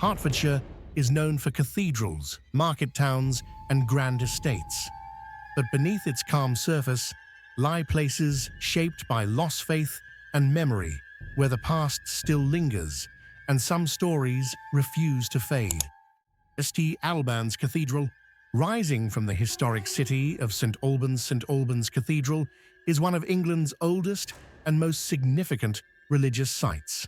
Hertfordshire is known for cathedrals, market towns, and grand estates. But beneath its calm surface lie places shaped by lost faith and memory, where the past still lingers, and some stories refuse to fade. Alban's Cathedral, rising from the historic city of St Albans Cathedral, is one of England's oldest and most significant religious sites.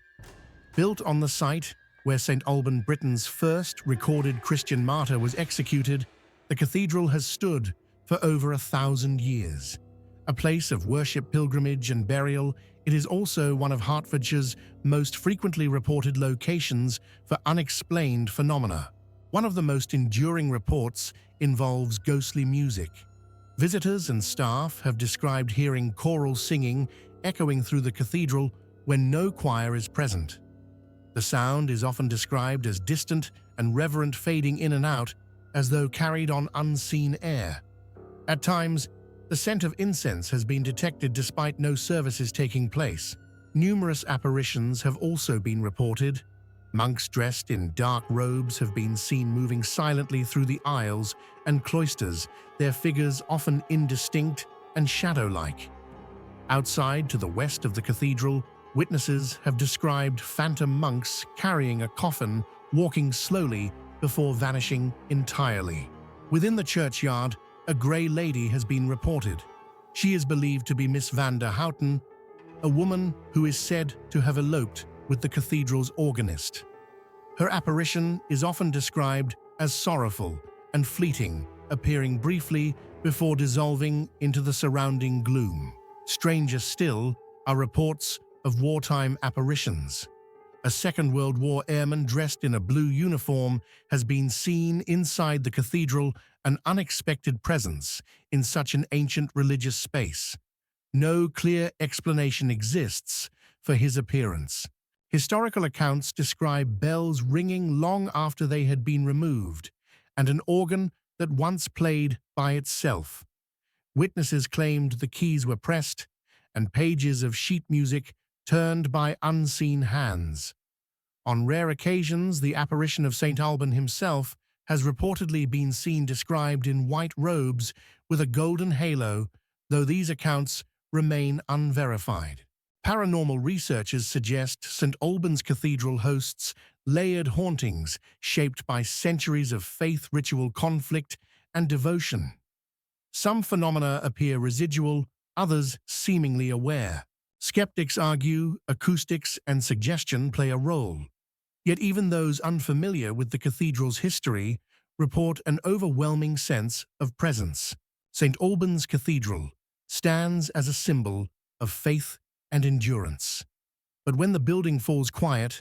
Built on the site where St Alban, Britain's first recorded Christian martyr, was executed, the cathedral has stood for over 1,000 years. A place of worship, pilgrimage, and burial, it is also one of Hertfordshire's most frequently reported locations for unexplained phenomena. One of the most enduring reports involves ghostly music. Visitors and staff have described hearing choral singing echoing through the cathedral when no choir is present. The sound is often described as distant and reverent, fading in and out as though carried on unseen air. At times, the scent of incense has been detected despite no services taking place. Numerous apparitions have also been reported. Monks dressed in dark robes have been seen moving silently through the aisles and cloisters, their figures often indistinct and shadow-like. Outside to the west of the cathedral, witnesses have described phantom monks carrying a coffin, walking slowly before vanishing entirely. Within the churchyard, a grey lady has been reported. She is believed to be Miss van der Houten, a woman who is said to have eloped with the cathedral's organist. Her apparition is often described as sorrowful and fleeting, appearing briefly before dissolving into the surrounding gloom. Stranger still are reports of wartime apparitions. A Second World War airman dressed in a blue uniform has been seen inside the cathedral, an unexpected presence in such an ancient religious space. No clear explanation exists for his appearance. Historical accounts describe bells ringing long after they had been removed, and an organ that once played by itself. Witnesses claimed the keys were pressed, and pages of sheet music turned by unseen hands. On rare occasions, the apparition of St. Alban himself has reportedly been seen described in white robes with a golden halo, though these accounts remain unverified. Paranormal researchers suggest St. Albans Cathedral hosts layered hauntings shaped by centuries of faith, ritual, conflict, and devotion. Some phenomena appear residual, others seemingly aware. Skeptics argue acoustics and suggestion play a role. Yet even those unfamiliar with the cathedral's history report an overwhelming sense of presence. St. Albans Cathedral stands as a symbol of faith and endurance. But when the building falls quiet,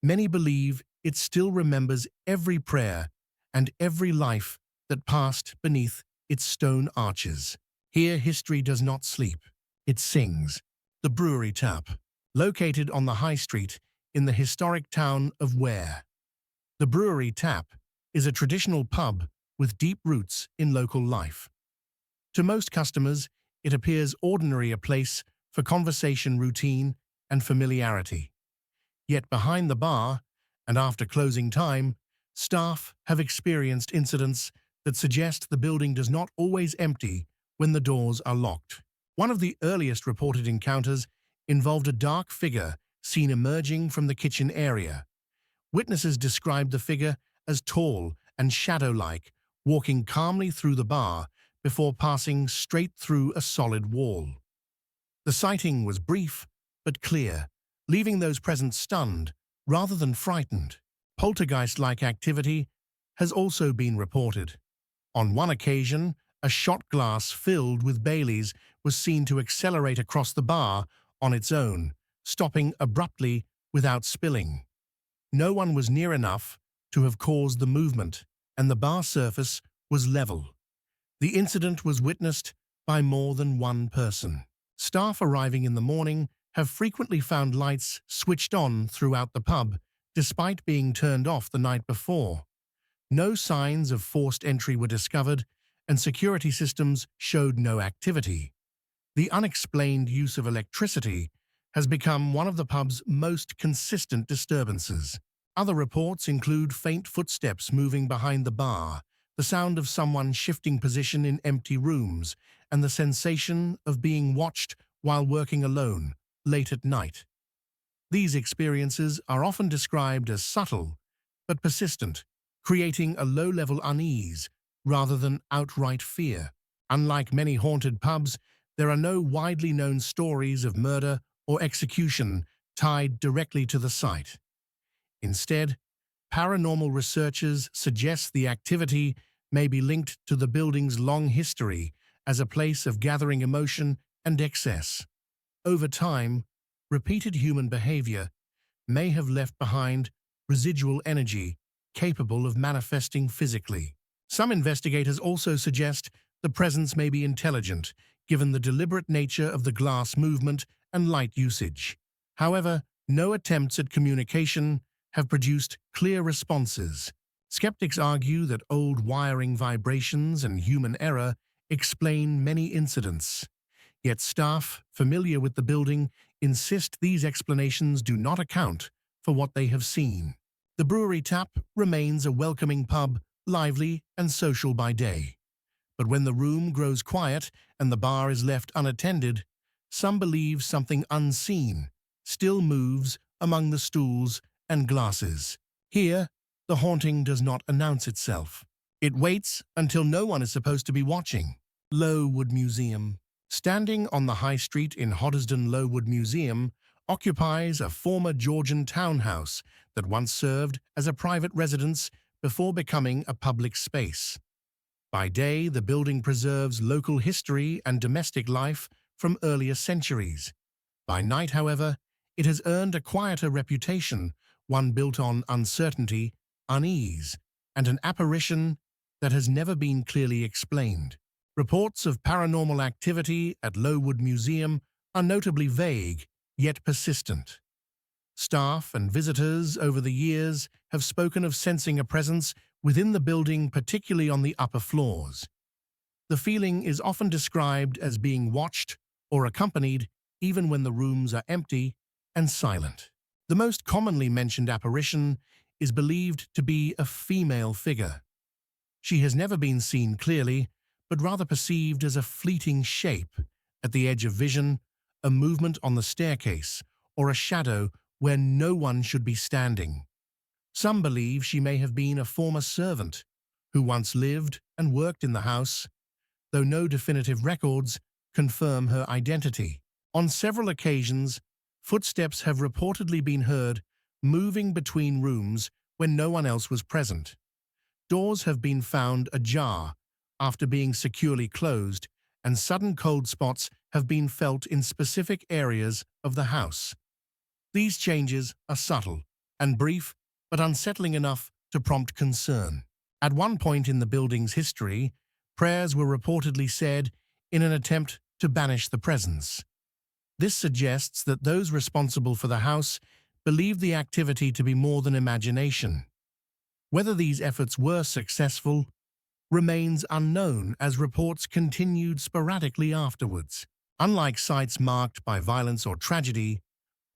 many believe it still remembers every prayer and every life that passed beneath its stone arches. Here history does not sleep, it sings. The Brewery Tap, located on the High Street in the historic town of Ware. The Brewery Tap is a traditional pub with deep roots in local life. To most customers, it appears ordinary, a place for conversation, routine, and familiarity. Yet behind the bar, and after closing time, staff have experienced incidents that suggest the building does not always empty when the doors are locked. One of the earliest reported encounters involved a dark figure seen emerging from the kitchen area. Witnesses described the figure as tall and shadow-like, walking calmly through the bar before passing straight through a solid wall. The sighting was brief but clear, leaving those present stunned rather than frightened. Poltergeist-like activity has also been reported. On one occasion, a shot glass filled with Baileys was seen to accelerate across the bar on its own, stopping abruptly without spilling. No one was near enough to have caused the movement, and the bar surface was level. The incident was witnessed by more than one person. Staff arriving in the morning have frequently found lights switched on throughout the pub, despite being turned off the night before. No signs of forced entry were discovered, and security systems showed no activity. The unexplained use of electricity has become one of the pub's most consistent disturbances. Other reports include faint footsteps moving behind the bar, the sound of someone shifting position in empty rooms, and the sensation of being watched while working alone, late at night. These experiences are often described as subtle, but persistent, creating a low-level unease rather than outright fear. Unlike many haunted pubs, there are no widely known stories of murder or execution tied directly to the site. Instead, paranormal researchers suggest the activity may be linked to the building's long history as a place of gathering emotion and excess. Over time, repeated human behavior may have left behind residual energy capable of manifesting physically. Some investigators also suggest the presence may be intelligent, given the deliberate nature of the glass movement and light usage. However, no attempts at communication have produced clear responses. Skeptics argue that old wiring vibrations and human error explain many incidents. Yet staff familiar with the building insist these explanations do not account for what they have seen. The Brewery Tap remains a welcoming pub, lively and social by day. But when the room grows quiet and the bar is left unattended, some believe something unseen still moves among the stools and glasses. Here, the haunting does not announce itself. It waits until no one is supposed to be watching. Lowwood Museum. Standing on the high street in Hoddesdon, Lowwood Museum occupies a former Georgian townhouse that once served as a private residence before becoming a public space. By day, the building preserves local history and domestic life from earlier centuries. By night, however, it has earned a quieter reputation, one built on uncertainty, unease, and an apparition that has never been clearly explained. Reports of paranormal activity at Lowwood Museum are notably vague, yet persistent. Staff and visitors over the years have spoken of sensing a presence within the building, particularly on the upper floors. The feeling is often described as being watched or accompanied even when the rooms are empty and silent. The most commonly mentioned apparition is believed to be a female figure. She has never been seen clearly, but rather perceived as a fleeting shape at the edge of vision, a movement on the staircase, or a shadow where no one should be standing. Some believe she may have been a former servant who once lived and worked in the house, though no definitive records confirm her identity. On several occasions, footsteps have reportedly been heard moving between rooms when no one else was present. Doors have been found ajar after being securely closed, and sudden cold spots have been felt in specific areas of the house. These changes are subtle and brief, but unsettling enough to prompt concern. At one point in the building's history, prayers were reportedly said in an attempt to banish the presence. This suggests that those responsible for the house believed the activity to be more than imagination. Whether these efforts were successful remains unknown, as reports continued sporadically afterwards. Unlike sites marked by violence or tragedy,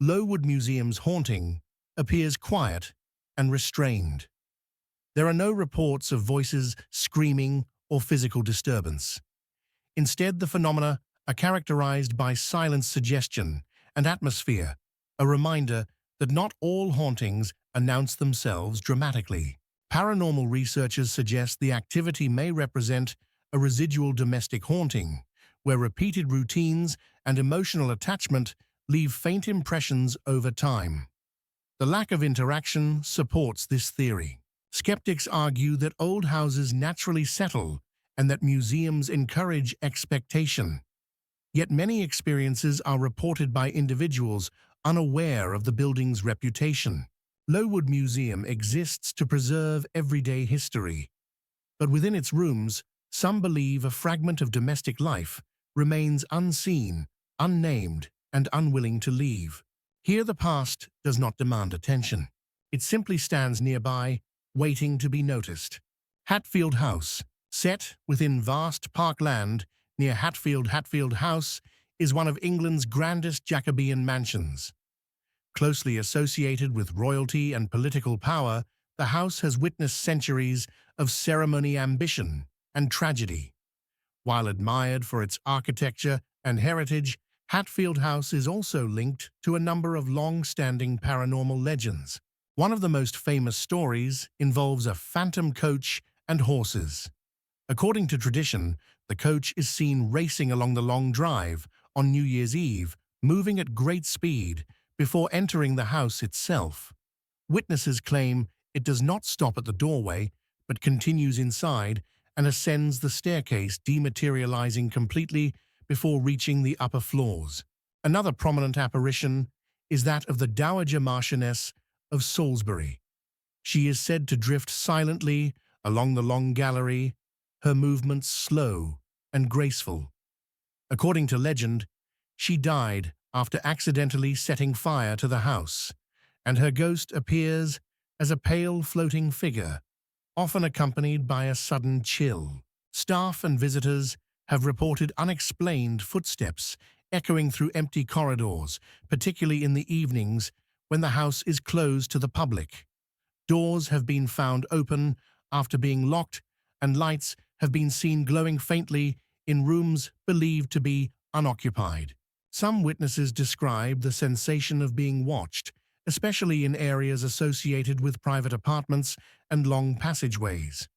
Lowwood Museum's haunting appears quiet and restrained. There are no reports of voices screaming or physical disturbance. Instead, the phenomena are characterized by silent suggestion and atmosphere, a reminder that not all hauntings announce themselves dramatically. Paranormal researchers suggest the activity may represent a residual domestic haunting, where repeated routines and emotional attachment leave faint impressions over time. The lack of interaction supports this theory. Skeptics argue that old houses naturally settle and that museums encourage expectation. Yet many experiences are reported by individuals unaware of the building's reputation. Lowwood Museum exists to preserve everyday history, but within its rooms, some believe a fragment of domestic life remains unseen, unnamed, and unwilling to leave. Here the past does not demand attention. It simply stands nearby, waiting to be noticed. Hatfield House, set within vast parkland near Hatfield House, is one of England's grandest Jacobean mansions. Closely associated with royalty and political power, the house has witnessed centuries of ceremony, ambition, and tragedy. While admired for its architecture and heritage, Hatfield House is also linked to a number of long-standing paranormal legends. One of the most famous stories involves a phantom coach and horses. According to tradition, the coach is seen racing along the long drive on New Year's Eve, moving at great speed before entering the house itself. Witnesses claim it does not stop at the doorway, but continues inside and ascends the staircase, dematerializing completely before reaching the upper floors. Another prominent apparition is that of the Dowager Marchioness of Salisbury. She is said to drift silently along the long gallery, her movements slow and graceful. According to legend, she died after accidentally setting fire to the house, and her ghost appears as a pale floating figure, often accompanied by a sudden chill. Staff and visitors have reported unexplained footsteps echoing through empty corridors, particularly in the evenings when the house is closed to the public. Doors have been found open after being locked, and lights have been seen glowing faintly in rooms believed to be unoccupied. Some witnesses describe the sensation of being watched, especially in areas associated with private apartments and long passageways.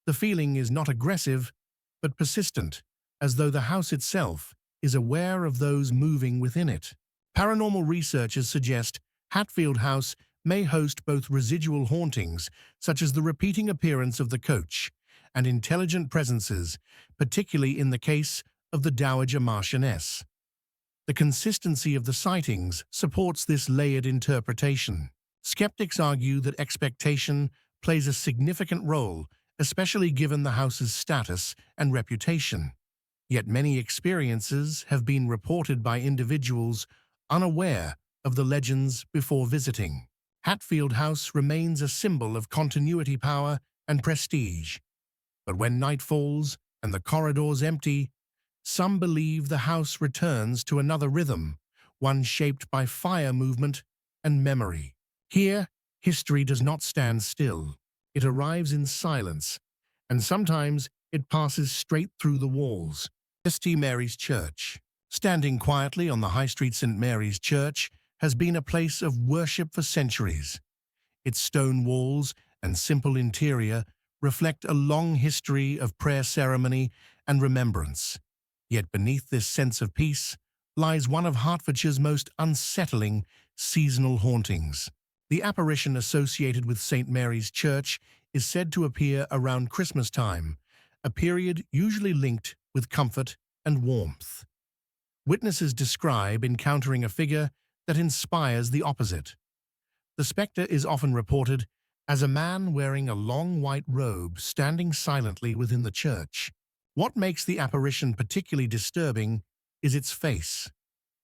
The feeling is not aggressive, but persistent, as though the house itself is aware of those moving within it. Paranormal researchers suggest Hatfield House may host both residual hauntings, such as the repeating appearance of the coach, and intelligent presences, particularly in the case of the Dowager Marchioness. The consistency of the sightings supports this layered interpretation. Skeptics argue that expectation plays a significant role, especially given the house's status and reputation. Yet many experiences have been reported by individuals unaware of the legends before visiting. Hatfield House remains a symbol of continuity, power, and prestige. But when night falls and the corridors empty, some believe the house returns to another rhythm, one shaped by fire, movement, and memory. Here, history does not stand still. It arrives in silence, and sometimes it passes straight through the walls. St. Mary's Church. Standing quietly on the High Street, St. Mary's Church has been a place of worship for centuries. Its stone walls and simple interior reflect a long history of prayer, ceremony, and remembrance. Yet beneath this sense of peace lies one of Hertfordshire's most unsettling seasonal hauntings. The apparition associated with St. Mary's Church is said to appear around Christmas time, a period usually linked with comfort and warmth. Witnesses describe encountering a figure that inspires the opposite. The spectre is often reported as a man wearing a long white robe standing silently within the church. What makes the apparition particularly disturbing is its face.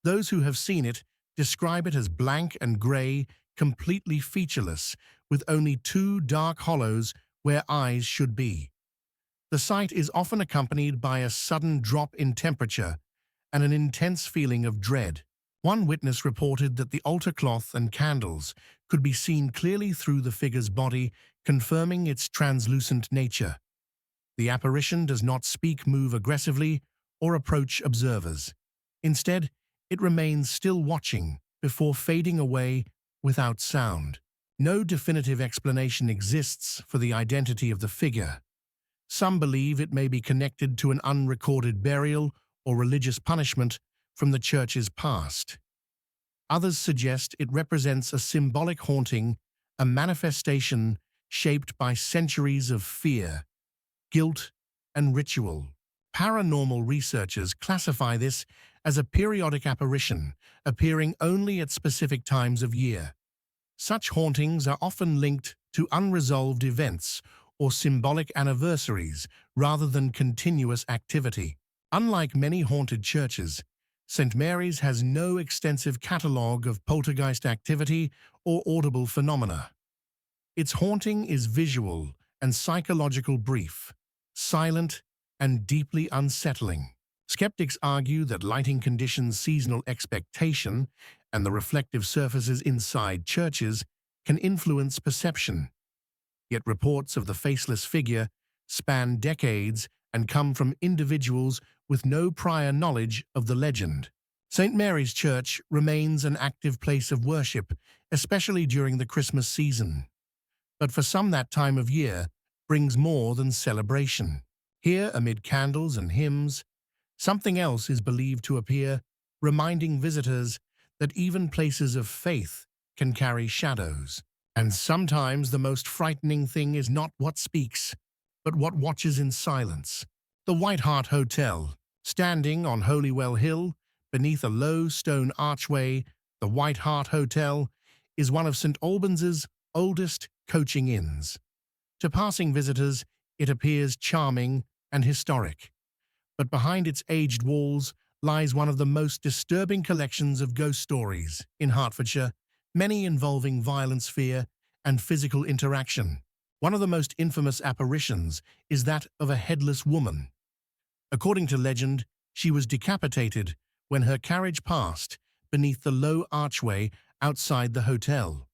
Those who have seen it describe it as blank and grey, completely featureless, with only two dark hollows where eyes should be. The sight is often accompanied by a sudden drop in temperature and an intense feeling of dread. One witness reported that the altar cloth and candles could be seen clearly through the figure's body, confirming its translucent nature. The apparition does not speak, move aggressively, or approach observers. Instead, it remains still, watching before fading away without sound. No definitive explanation exists for the identity of the figure. Some believe it may be connected to an unrecorded burial or religious punishment from the church's past. Others suggest it represents a symbolic haunting, a manifestation shaped by centuries of fear, guilt, and ritual. Paranormal researchers classify this as a periodic apparition, appearing only at specific times of year. Such hauntings are often linked to unresolved events or symbolic anniversaries rather than continuous activity. Unlike many haunted churches, St. Mary's has no extensive catalogue of poltergeist activity or audible phenomena. Its haunting is visual and psychological, brief, silent, and deeply unsettling. Skeptics argue that lighting conditions, seasonal expectation, and the reflective surfaces inside churches can influence perception. Yet reports of the faceless figure span decades and come from individuals with no prior knowledge of the legend. St. Mary's Church remains an active place of worship, especially during the Christmas season. But for some, that time of year brings more than celebration. Here, amid candles and hymns, something else is believed to appear, reminding visitors that even places of faith can carry shadows. And sometimes the most frightening thing is not what speaks, but what watches in silence. The White Hart Hotel, standing on Holywell Hill, beneath a low stone archway, the White Hart Hotel is one of St. Albans' oldest coaching inns. To passing visitors, it appears charming and historic. But behind its aged walls lies one of the most disturbing collections of ghost stories in Hertfordshire, many involving violence, fear, and physical interaction. One of the most infamous apparitions is that of a headless woman. According to legend, she was decapitated when her carriage passed beneath the low archway outside the hotel.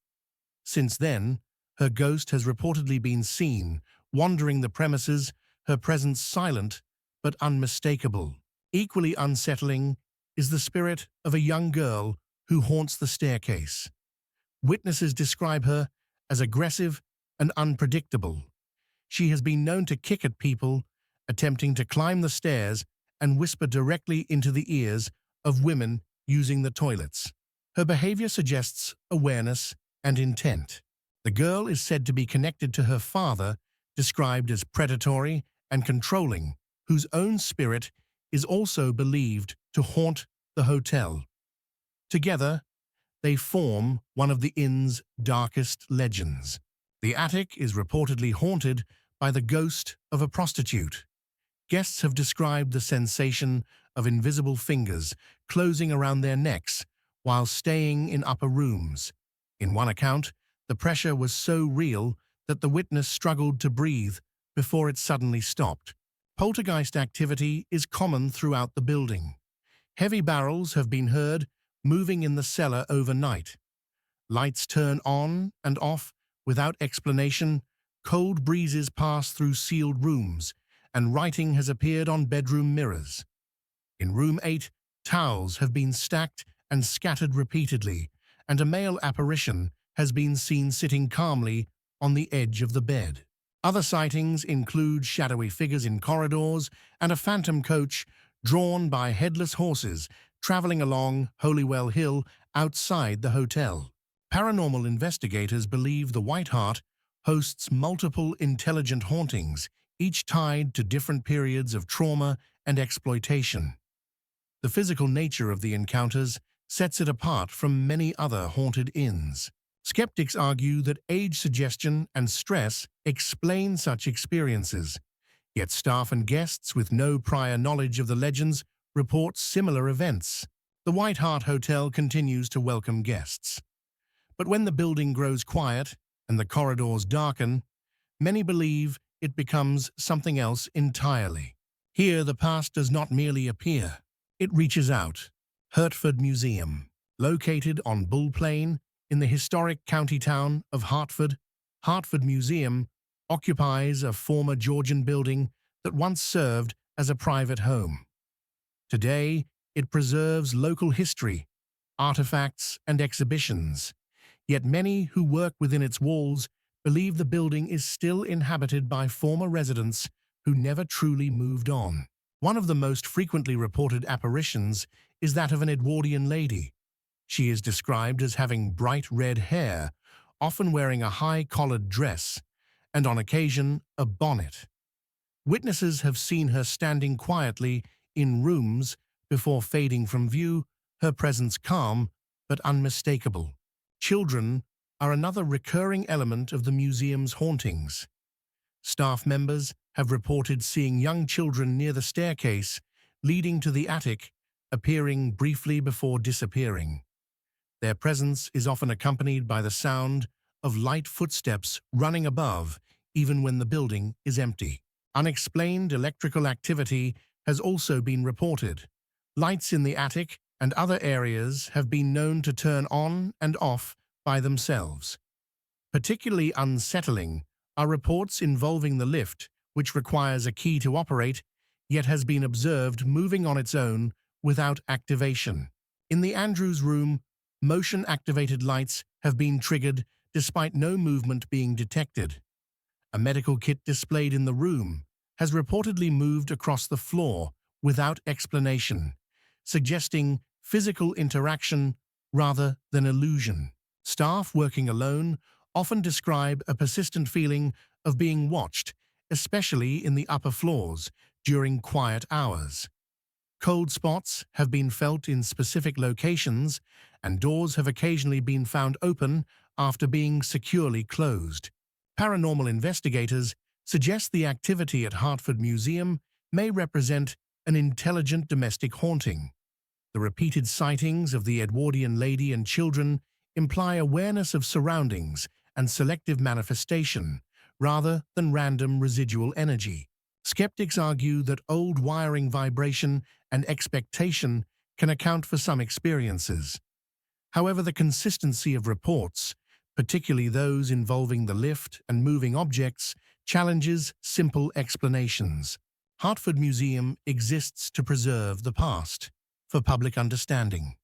Since then, her ghost has reportedly been seen wandering the premises, her presence silent but unmistakable. Equally unsettling is the spirit of a young girl who haunts the staircase. Witnesses describe her as aggressive and unpredictable. She has been known to kick at people attempting to climb the stairs and whisper directly into the ears of women using the toilets. Her behavior suggests awareness and intent. The girl is said to be connected to her father, described as predatory and controlling, whose own spirit is also believed to haunt the hotel. Together, they form one of the inn's darkest legends. The attic is reportedly haunted by the ghost of a prostitute. Guests have described the sensation of invisible fingers closing around their necks while staying in upper rooms. In one account, the pressure was so real that the witness struggled to breathe before it suddenly stopped. Poltergeist activity is common throughout the building. Heavy barrels have been heard moving in the cellar overnight. Lights turn on and off without explanation, cold breezes pass through sealed rooms, and writing has appeared on bedroom mirrors. In room 8, towels have been stacked and scattered repeatedly, and a male apparition has been seen sitting calmly on the edge of the bed. Other sightings include shadowy figures in corridors and a phantom coach drawn by headless horses traveling along Holywell Hill outside the hotel. Paranormal investigators believe the White Hart hosts multiple intelligent hauntings, each tied to different periods of trauma and exploitation. The physical nature of the encounters sets it apart from many other haunted inns. Skeptics argue that age suggestion and stress explain such experiences, yet staff and guests with no prior knowledge of the legends report similar events. The White Hart Hotel continues to welcome guests. But when the building grows quiet and the corridors darken, many believe it becomes something else entirely. Here, the past does not merely appear, it reaches out. Hertford Museum, located on Bull Plain in the historic county town of Hartford, Hertford Museum occupies a former Georgian building that once served as a private home. Today, it preserves local history, artifacts, and exhibitions. Yet many who work within its walls believe the building is still inhabited by former residents who never truly moved on. One of the most frequently reported apparitions is that of an Edwardian lady. She is described as having bright red hair, often wearing a high-collared dress, and on occasion a bonnet. Witnesses have seen her standing quietly in rooms before fading from view, her presence calm but unmistakable. Children are another recurring element of the museum's hauntings. Staff members have reported seeing young children near the staircase leading to the attic, appearing briefly before disappearing. Their presence is often accompanied by the sound of light footsteps running above, even when the building is empty. Unexplained electrical activity has also been reported. Lights in the attic and other areas have been known to turn on and off by themselves. Particularly unsettling are reports involving the lift, which requires a key to operate, yet has been observed moving on its own without activation. In the Andrews room, motion-activated lights have been triggered despite no movement being detected. A medical kit displayed in the room has reportedly moved across the floor without explanation, suggesting physical interaction rather than illusion. Staff working alone often describe a persistent feeling of being watched, especially in the upper floors during quiet hours. Cold spots have been felt in specific locations, and doors have occasionally been found open after being securely closed. Paranormal investigators suggest the activity at Hertford Museum may represent an intelligent domestic haunting. The repeated sightings of the Edwardian lady and children imply awareness of surroundings and selective manifestation, rather than random residual energy. Skeptics argue that old wiring vibration and expectation can account for some experiences. However, the consistency of reports, particularly those involving the lift and moving objects, challenges simple explanations. Hertford Museum exists to preserve the past for public understanding.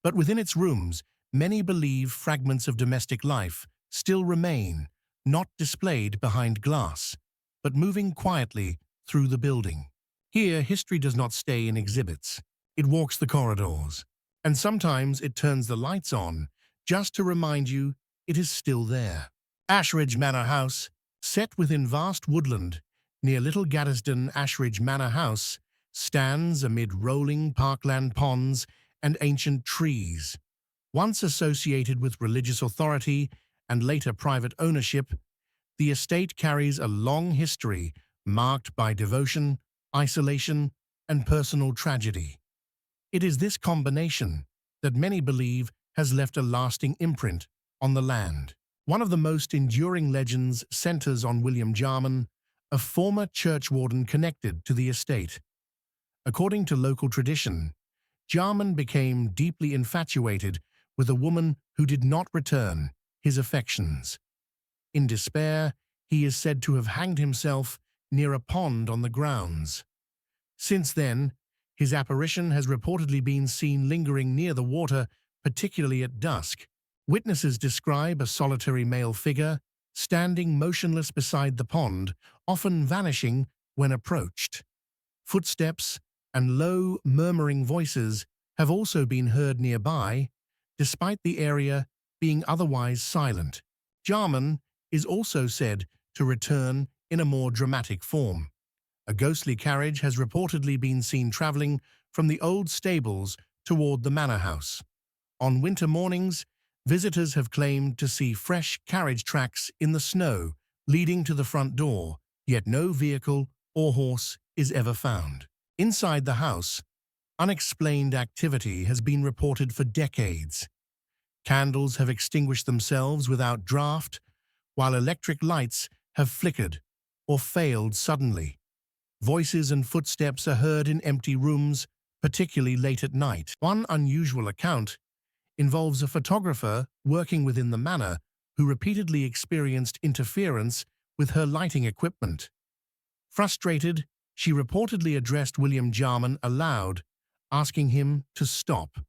But within its rooms, many believe fragments of domestic life still remain, not displayed behind glass, but moving quietly through the building. Here, history does not stay in exhibits. It walks the corridors, and sometimes it turns the lights on just to remind you it is still there. Ashridge Manor House, set within vast woodland near Little Gaddesden. Ashridge Manor House stands amid rolling parkland ponds and ancient trees. Once associated with religious authority and later private ownership, the estate carries a long history marked by devotion, isolation, and personal tragedy. It is this combination that many believe has left a lasting imprint on the land. One of the most enduring legends centers on William Jarman, a former churchwarden connected to the estate. According to local tradition, Jarman became deeply infatuated with a woman who did not return his affections. In despair, he is said to have hanged himself near a pond on the grounds. Since then, his apparition has reportedly been seen lingering near the water, particularly at dusk. Witnesses describe a solitary male figure standing motionless beside the pond, often vanishing when approached. Footsteps and low, murmuring voices have also been heard nearby, despite the area being otherwise silent. Jarman is also said to return in a more dramatic form. A ghostly carriage has reportedly been seen traveling from the old stables toward the manor house. On winter mornings, visitors have claimed to see fresh carriage tracks in the snow leading to the front door, yet no vehicle or horse is ever found. Inside the house, unexplained activity has been reported for decades. Candles have extinguished themselves without draft, while electric lights have flickered or failed suddenly. Voices and footsteps are heard in empty rooms, particularly late at night. One unusual account involves a photographer working within the manor who repeatedly experienced interference with her lighting equipment. Frustrated, she reportedly addressed William Jarman aloud, asking him to stop.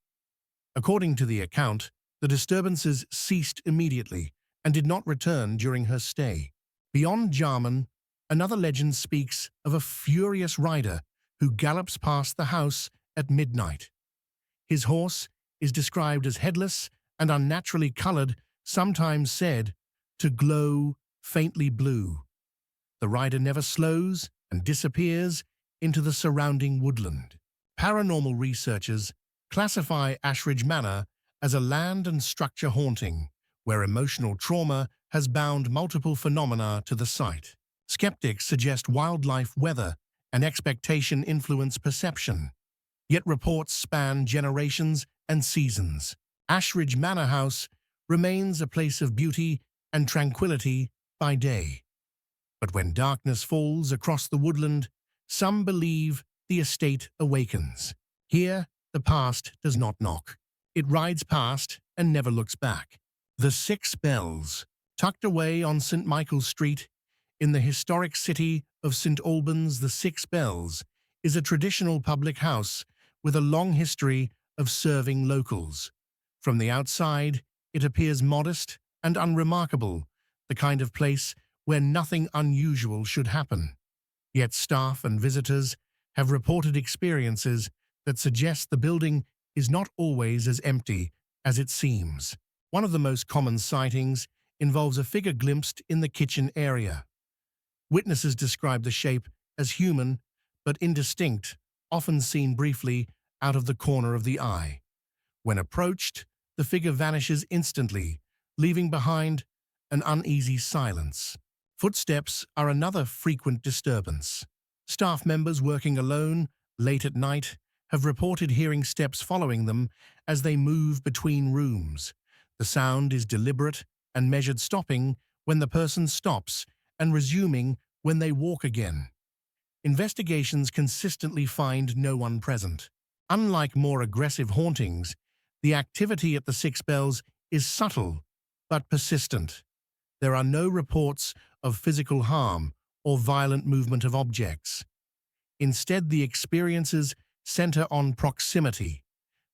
According to the account, the disturbances ceased immediately and did not return during her stay. Beyond Jarman, another legend speaks of a furious rider who gallops past the house at midnight. His horse is described as headless and unnaturally colored, sometimes said to glow faintly blue. The rider never slows and disappears into the surrounding woodland. Paranormal researchers classify Ashridge Manor as a land and structure haunting, where emotional trauma has bound multiple phenomena to the site. Skeptics suggest wildlife, weather, and expectation influence perception, yet reports span generations and seasons. Ashridge Manor House remains a place of beauty and tranquility by day. But when darkness falls across the woodland, some believe the estate awakens. Here, the past does not knock. It rides past and never looks back. The Six Bells, tucked away on St. Michael's Street, in the historic city of St. Albans, the Six Bells is a traditional public house with a long history of serving locals. From the outside, it appears modest and unremarkable, the kind of place where nothing unusual should happen. Yet staff and visitors have reported experiences that suggest the building is not always as empty as it seems. One of the most common sightings involves a figure glimpsed in the kitchen area. Witnesses describe the shape as human but indistinct, often seen briefly out of the corner of the eye. When approached, the figure vanishes instantly, leaving behind an uneasy silence. Footsteps are another frequent disturbance. Staff members working alone late at night have reported hearing steps following them as they move between rooms. The sound is deliberate and measured, stopping when the person stops and resuming when they walk again. Investigations consistently find no one present. Unlike more aggressive hauntings, the activity at the Six Bells is subtle but persistent. There are no reports of physical harm or violent movement of objects. Instead, the experiences center on proximity,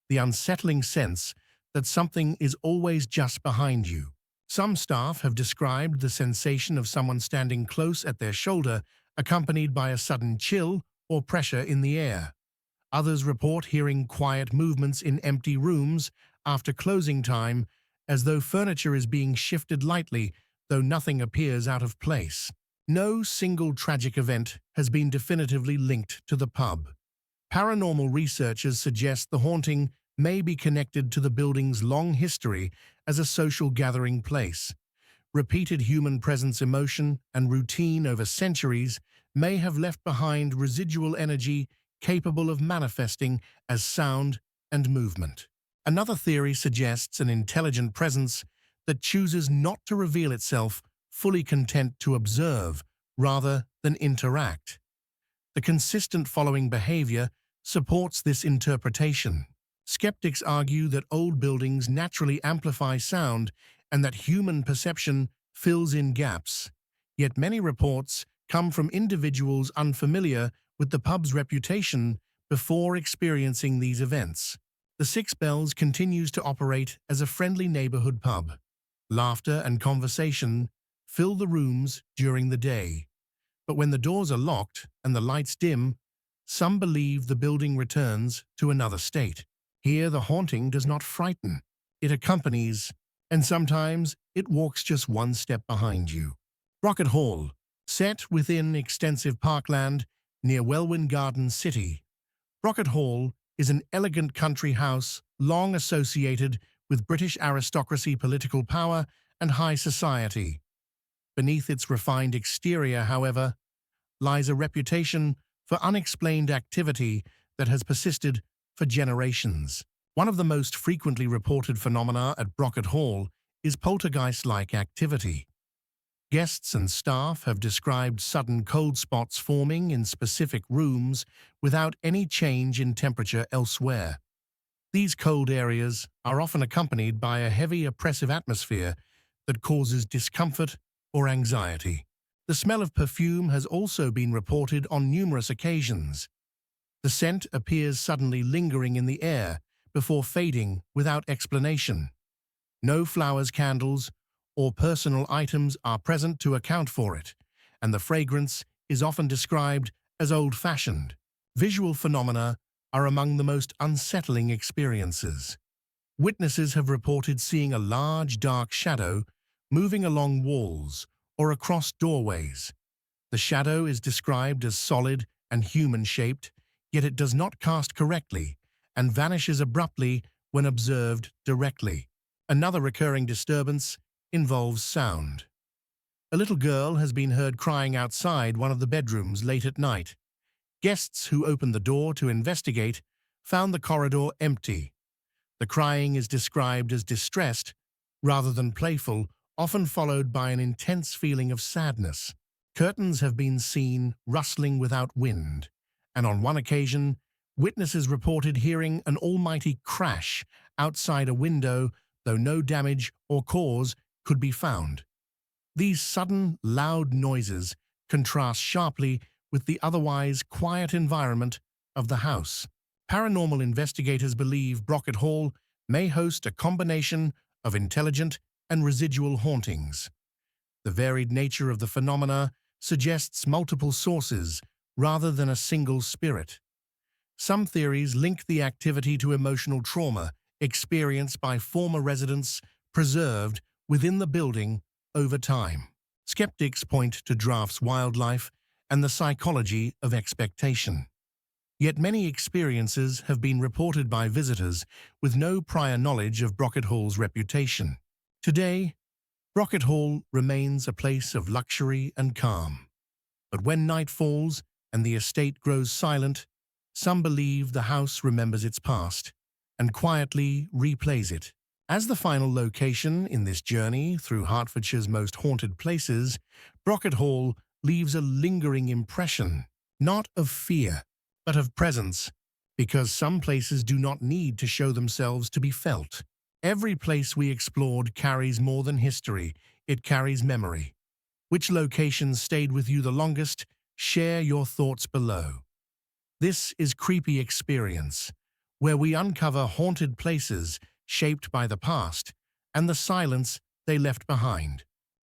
the unsettling sense that something is always just behind you. Some staff have described the sensation of someone standing close at their shoulder, accompanied by a sudden chill or pressure in the air. Others report hearing quiet movements in empty rooms after closing time, as though furniture is being shifted lightly, though nothing appears out of place. No single tragic event has been definitively linked to the pub. Paranormal researchers suggest the haunting may be connected to the building's long history as a social gathering place. Repeated human presence, emotion, and routine over centuries may have left behind residual energy capable of manifesting as sound and movement. Another theory suggests an intelligent presence that chooses not to reveal itself, fully content to observe rather than interact. The consistent following behavior supports this interpretation. Skeptics argue that old buildings naturally amplify sound and that human perception fills in gaps. Yet many reports come from individuals unfamiliar with the pub's reputation before experiencing these events. The Six Bells continues to operate as a friendly neighborhood pub. Laughter and conversation fill the rooms during the day. But when the doors are locked and the lights dim, some believe the building returns to another state. Here, the haunting does not frighten. It accompanies, and sometimes it walks just one step behind you. Brockett Hall, set within extensive parkland near Welwyn Garden City. Brockett Hall is an elegant country house long associated with British aristocracy, political power, and high society. Beneath its refined exterior, however, lies a reputation for unexplained activity that has persisted for generations. One of the most frequently reported phenomena at Brockett Hall is poltergeist-like activity. Guests and staff have described sudden cold spots forming in specific rooms without any change in temperature elsewhere. These cold areas are often accompanied by a heavy, oppressive atmosphere that causes discomfort or anxiety. The smell of perfume has also been reported on numerous occasions. The scent appears suddenly lingering in the air before fading without explanation. No flowers, candles, or personal items are present to account for it, and the fragrance is often described as old-fashioned. Visual phenomena are among the most unsettling experiences. Witnesses have reported seeing a large, dark shadow moving along walls or across doorways. The shadow is described as solid and human-shaped, yet it does not cast correctly and vanishes abruptly when observed directly. Another recurring disturbance involves sound. A little girl has been heard crying outside one of the bedrooms late at night. Guests who opened the door to investigate found the corridor empty. The crying is described as distressed rather than playful, often followed by an intense feeling of sadness. Curtains have been seen rustling without wind, and on one occasion, witnesses reported hearing an almighty crash outside a window, though no damage or cause could be found. These sudden, loud noises contrast sharply with the otherwise quiet environment of the house. Paranormal investigators believe Brockett Hall may host a combination of intelligent and residual hauntings. The varied nature of the phenomena suggests multiple sources rather than a single spirit. Some theories link the activity to emotional trauma experienced by former residents preserved within the building over time. Skeptics point to Draft's wildlife and the psychology of expectation. Yet many experiences have been reported by visitors with no prior knowledge of Brockett Hall's reputation. Today, Brockett Hall remains a place of luxury and calm. But when night falls and the estate grows silent, some believe the house remembers its past and quietly replays it. As the final location in this journey through Hertfordshire's most haunted places, Brockett Hall leaves a lingering impression, not of fear, but of presence, because some places do not need to show themselves to be felt. Every place we explored carries more than history, it carries memory. Which locations stayed with you the longest? Share your thoughts below. This is Creepy Experience, where we uncover haunted places shaped by the past and the silence they left behind.